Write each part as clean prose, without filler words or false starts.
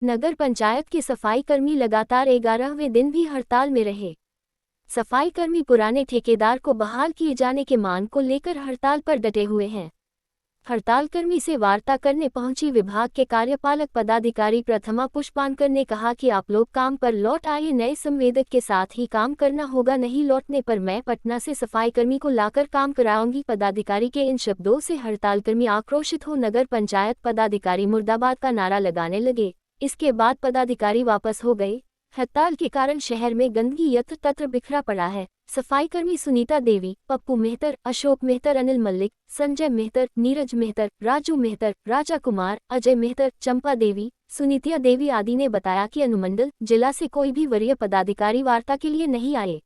नगर पंचायत के सफाई कर्मी लगातार 11वें दिन भी हड़ताल में रहे। सफाई कर्मी पुराने ठेकेदार को बहाल किए जाने के मांग को लेकर हड़ताल पर डटे हुए हैं। हड़ताल कर्मी से वार्ता करने पहुंची विभाग के कार्यपालक पदाधिकारी प्रथमा पुष्पानकर ने कहा कि आप लोग काम पर लौट आए, नए संवेदक के साथ ही काम करना होगा, नहीं लौटने पर मैं पटना से सफाई कर्मी को लाकर काम कराऊंगी। पदाधिकारी के इन शब्दों से हड़ताल कर्मी आक्रोशित हो नगर पंचायत पदाधिकारी मुर्दाबाद का नारा लगाने लगे। इसके बाद पदाधिकारी वापस हो गए। हड़ताल के कारण शहर में गंदगी यत्र तत्र बिखरा पड़ा है। सफाई कर्मी सुनीता देवी, पप्पू मेहतर, अशोक मेहतर, अनिल मल्लिक, संजय मेहतर, नीरज मेहतर, राजू मेहतर, राजा कुमार, अजय मेहतर, चंपा देवी, सुनीतिया देवी आदि ने बताया कि अनुमंडल जिला से कोई भी वरीय पदाधिकारी वार्ता के लिए नहीं आए।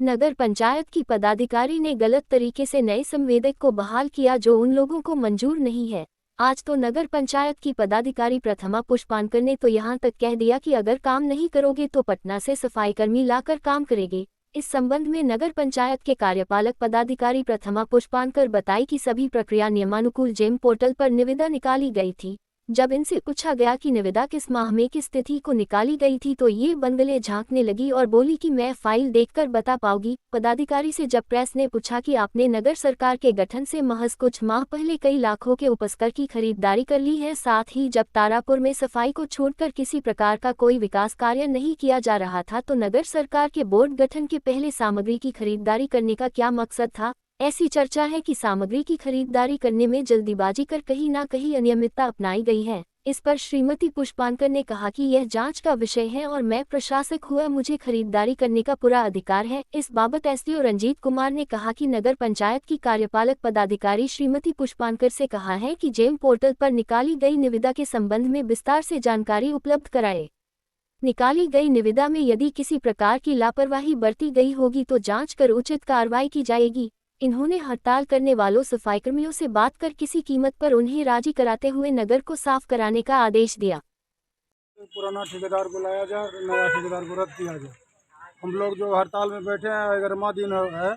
नगर पंचायत की पदाधिकारी ने गलत तरीके से नए संवेदक को बहाल किया जो उन लोगों को मंजूर नहीं है। आज तो नगर पंचायत की पदाधिकारी प्रथमा पुष्पानकर ने तो यहां तक कह दिया कि अगर काम नहीं करोगे तो पटना से सफाई कर्मी लाकर काम करेंगे। इस संबंध में नगर पंचायत के कार्यपालक पदाधिकारी प्रथमा पुष्पानकर बताई कि सभी प्रक्रिया नियमानुकूल जेम पोर्टल पर निविदा निकाली गई थी। जब इनसे पूछा गया कि निविदा किस माह में किस तिथि को निकाली गई थी तो ये बंगले झांकने लगी और बोली कि मैं फाइल देखकर बता पाऊंगी। पदाधिकारी से जब प्रेस ने पूछा कि आपने नगर सरकार के गठन से महज कुछ माह पहले कई लाखों के उपस्कर की खरीदारी कर ली है, साथ ही जब तारापुर में सफाई को छोड़कर किसी प्रकार का कोई विकास कार्य नहीं किया जा रहा था तो नगर सरकार के बोर्ड गठन के पहले सामग्री की खरीदारी करने का क्या मकसद था। ऐसी चर्चा है कि सामग्री की खरीदारी करने में जल्दीबाजी कर कहीं ना कहीं अनियमितता अपनाई गई है। इस पर श्रीमती पुष्पानकर ने कहा कि यह जांच का विषय है और मैं प्रशासक हुआ मुझे खरीदारी करने का पूरा अधिकार है। इस बाबत एसडीओ रंजीत कुमार ने कहा कि नगर पंचायत की कार्यपालक पदाधिकारी श्रीमती पुष्पानकर से कहा है कि जेम पोर्टल पर निकाली गई निविदा के संबंध में विस्तार से जानकारी उपलब्ध कराए। निकाली गई निविदा में यदि किसी प्रकार की लापरवाही बरती गई होगी तो जांच कर उचित कार्रवाई की जाएगी। इन्होंने हड़ताल करने वालों सफाईकर्मियों से बात कर किसी कीमत पर उन्हें राजी कराते हुए नगर को साफ कराने का आदेश दिया। पुराना ठेकेदार को लाया जाए, नया ठेकेदार को रद्द किया जाए। हम लोग जो हड़ताल में बैठे हैं 11वां दिन है,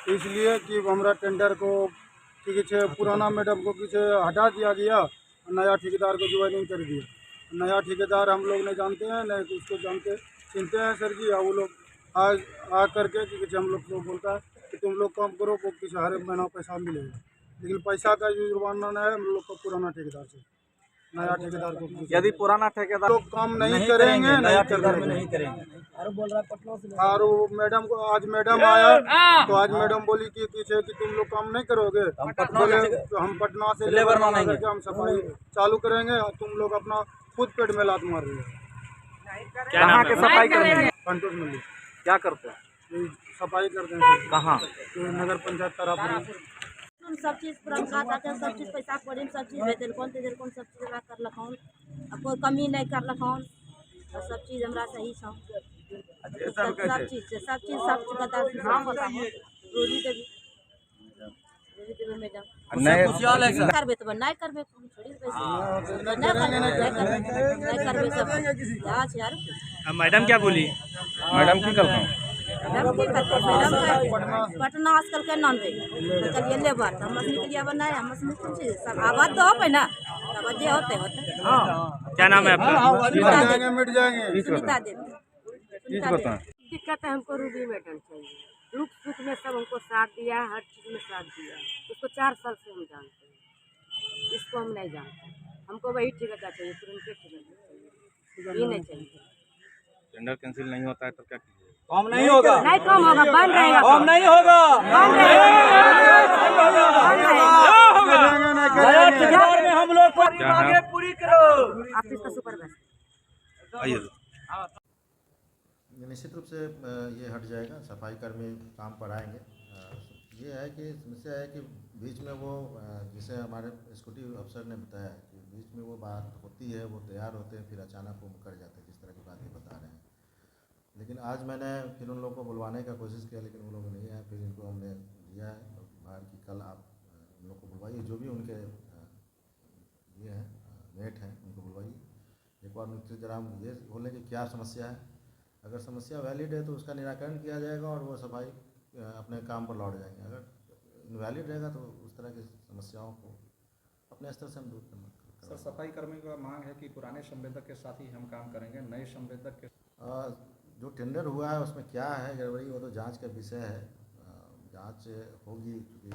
इसलिए कि हमारा टेंडर को किसी पुराना मैडम को किसी हटा दिया गया, नया ठेकेदार को ज्वाइनिंग कर दिया। नया ठेकेदार हम लोग नहीं जानते हैं, नहीं उसको जानते चिनते हैं सर जी। और वो लोग आ करके कि हम लोग को बोलता है कि तुम लोग काम करो, को किसी हर महीना पैसा मिलेगा, लेकिन पैसा का जुर्माना है हम लोग को पुराना ठेकेदार से। नया ठेकेदार को यदि पुराना ठेकेदार लोग काम नहीं करेंगे, नया ठेकेदार में नहीं करेंगे। और वो मैडम को आज मैडम आया तो आज मैडम बोली कि पीछे कि तुम लोग काम नहीं करोगे, बोले तो हम पटना से लेबर मंगा करके हम सफाई चालू करेंगे और तुम लोग अपना खुद पेट में लात मार रहे हो। कहाँ के सफाई कर्मी हैं? कंटोज मिली क्या करते हैं? सफाई करते हैं कहाँ? तो नगर पंचायत तारापुर। सब चीज पुरनका था, सब चीज पैसा कौड़ी सब चीज भेजल कौन तेजल कौन सब चीज हमरा कर लखौन, कोई कमी नहीं कर लखौन, सब चीज हमरा सही छ। सब चीज बता रोजी देवी मैडम नहीं करबे तो नहीं करबे छोड़ी पैसे नहीं करबे सब जांच यार। मैडम क्या बोली? मैडम की कल पटना आजकल के नाम दे चलिए लेबर हम निकलिए बनाए हम चीज सब आबाद तो हो ना, तब जे होते क्या नाम है आपका? मिट जाएंगे। सुनीता देवी। दिक्कत है हमको रूबी मैडम चाहिए, दुख सुख में सब हमको साथ दिया, हर चीज़ में साथ दिया। उसको 4 साल से हम जानते हैं, इसको हम नहीं जानते। हमको वही ठेकेदार चाहिए, तुरंत ठेकेदार ये नहीं चाहिए। टेंडर कैंसिल नहीं होता है तो क्या कीजिए? काम नहीं होगा, नहीं काम होगा, बंद रहेगा, काम नहीं होगा, हम लोग आगे पूरी करो। ऑफिस का सुपरवाइजर आइए निश्चित रूप से ये हट जाएगा, सफाई कर्मी काम पर आएंगे। ये है कि समस्या है कि बीच में वो जिसे हमारे एक्जीक्यूटिव अफसर ने बताया कि बीच में वो बात होती है, वो तैयार होते हैं, फिर अचानक वो मुकर जाते हैं, जिस तरह की बात ये बता रहे हैं। लेकिन आज मैंने फिर उन लोगों को बुलवाने का कोशिश किया, लेकिन वो लोग नहीं आए। फिर इनको हमने दिया है बाहर की, कल आप उन लोग को बुलवाइए, जो भी उनके ये हैं नेट हैं उनको बुलवाइए, एक बार उनसे जरा हम ये बोलें कि क्या समस्या है। अगर समस्या वैलिड है तो उसका निराकरण किया जाएगा और वो सफाई अपने काम पर लौट जाएंगे। अगर इनवैलिड रहेगा तो उस तरह की समस्याओं को अपने स्तर से हम दूर करना सर सफाई कर्मियों का मांग है कि पुराने संवेदक के साथ ही हम काम करेंगे, नए संवेदक के जो टेंडर हुआ है उसमें क्या है गड़बड़ी, वो तो जांच का विषय है। जांच होगी, क्योंकि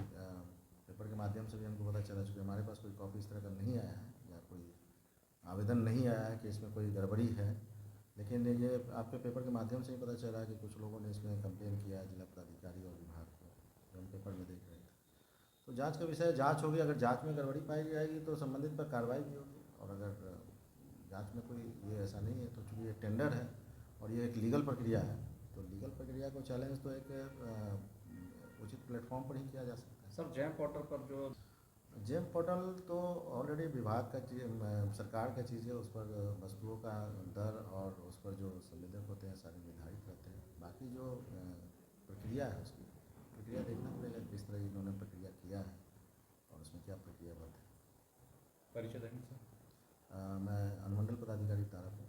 पेपर के माध्यम से भी हमको पता चला, चूँकि हमारे पास कोई कॉपी इस तरह का नहीं आया है या कोई आवेदन नहीं आया है कि इसमें कोई गड़बड़ी है, लेकिन ये आपके पेपर के माध्यम से ही पता चला है कि कुछ लोगों ने इसमें कंप्लेन किया है जिला पदाधिकारी और विभाग को, जो हम पेपर में देख रहे थे। तो जांच का विषय जांच होगी, अगर जांच में गड़बड़ी पाई जाएगी तो संबंधित पर कार्रवाई भी होगी, और अगर जांच में कोई ये ऐसा नहीं है तो चूँकि ये टेंडर है और ये एक लीगल प्रक्रिया है, तो लीगल प्रक्रिया को चैलेंज तो एक उचित प्लेटफॉर्म पर ही किया जा सकता है। सर जेम पोर्टल पर जो जेम पोर्टल तो ऑलरेडी विभाग का सरकार का चीज़ है, उस पर वस्तुओं का दर और उस पर जो संवेदक होते हैं सारे निर्धारित रहते हैं। बाकी जो प्रक्रिया है उसकी प्रक्रिया देखना पड़ेगा, किस तरह इन्होंने प्रक्रिया किया है और उसमें क्या प्रक्रिया है। परिचय देंगे सर। मैं अनुमंडल पदाधिकारी तारापुर।